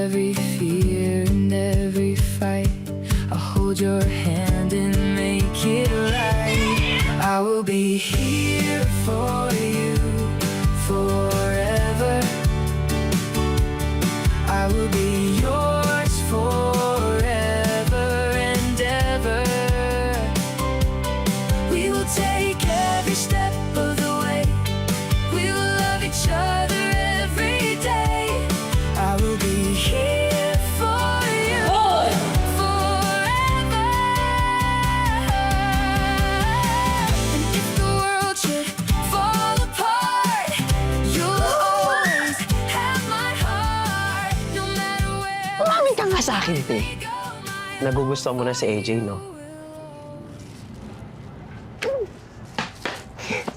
every fear and every fight. I'll hold your hand and make it right. I will be here for you forever. I will be yours forever and ever. We will take every step of the way. We will love each other every day. I will be here for you forever. And if the world should fall apart, you'll always have my heart. No matter where Umamin ka nga sa akin, te. we go, my Nagugustuhan mo na si AJ, no?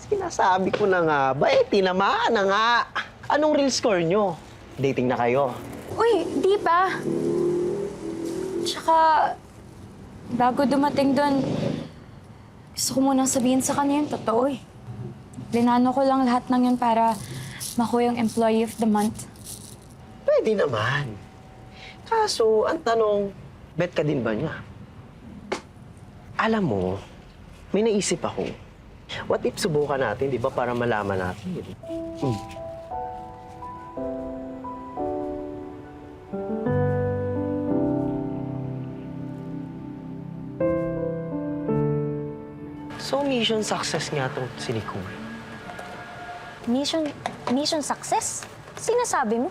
Sinasabi ko na nga ba, tinamaan na nga. Anong real score nyo? Dating na kayo? Uy, di ba? Tsaka, bago dumating doon, gusto ko munang sabihin sa kanya yung totoo eh. Linano ko lang lahat ng yun para makuha yung Employee of the Month. Pwede naman. Kaso, ang tanong, bet ka din ba niya? Alam mo, may naisip ako. What if subukan natin, di ba, para malaman natin? So, mission success nga itong si Nicole. Mission success? Sinasabi mo?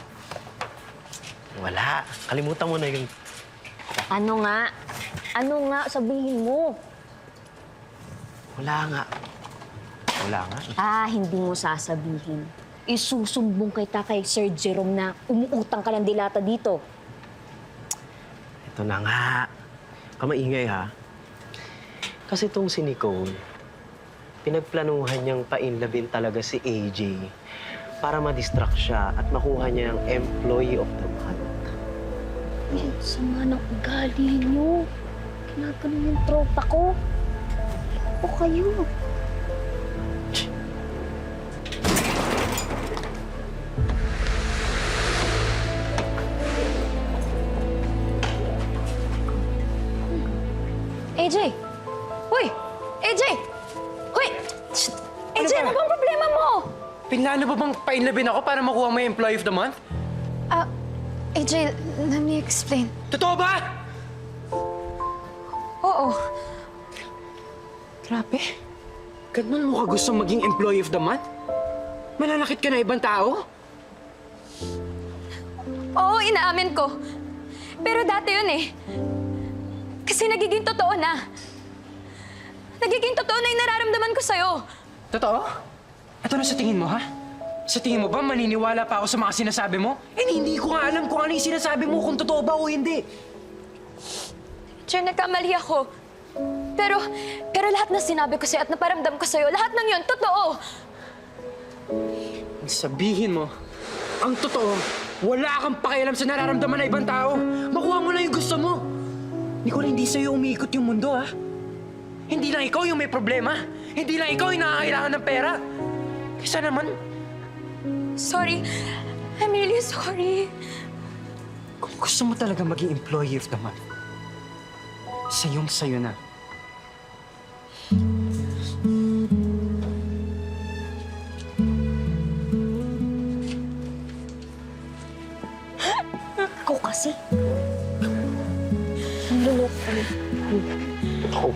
Wala. Kalimutan mo na yung... Ano nga? Ano nga? Sabihin mo. Wala nga. Wala nga. Hindi mo sasabihin. Isusumbong kita kay Sir Jerome na umuutang ka ng dilata dito. Ito na nga. Kamaingay, ha? Kasi itong si Nicole, pinagplanuhan niyang painlabin talaga si AJ para ma-distract siya at makuha niya ang Employee of the Month. Ang sama ng ugali niyo. Kinaganon yung tropa ko. O kayo. AJ! Uy! AJ! Uy! Shh! AJ, ano bang problema mo? Pinlano ba bang painlabin ako para makuha mo yung Employee of the Month? AJ, let me explain. Totoo ba? Oo. Grabe. Ganun mo ka gusto maging Employee of the Month? Malalakit ka na ibang tao? Oo, inaamin ko. Pero dati yun eh. Kasi nagiging totoo na. Nagiging totoo na yung nararamdaman ko sa'yo. Totoo? At ano sa tingin mo, ha? Sa tingin mo ba maniniwala pa ako sa mga sinasabi mo? Hindi ko nga alam kung ano yung sinasabi mo, kung totoo ba o hindi. Sir, nagkamali ako. Pero lahat na sinabi ko sa'yo at naparamdam ko sa'yo, lahat ng yun, totoo. Sabihin mo, ang totoo, wala kang pakialam sa nararamdaman ng ibang tao. Makuha mo lang yung gusto mo. Nicole, hindi sa'yo umiikot yung mundo, ha? Hindi lang ikaw yung may problema. Hindi lang ikaw yung nakakailangan ng pera. Kaysa naman, Sorry. I'm really sorry. kung gusto mo talaga maging Employee of the Month, sayong-sayo na. Ako kasi. Ang lulok ko. Ako.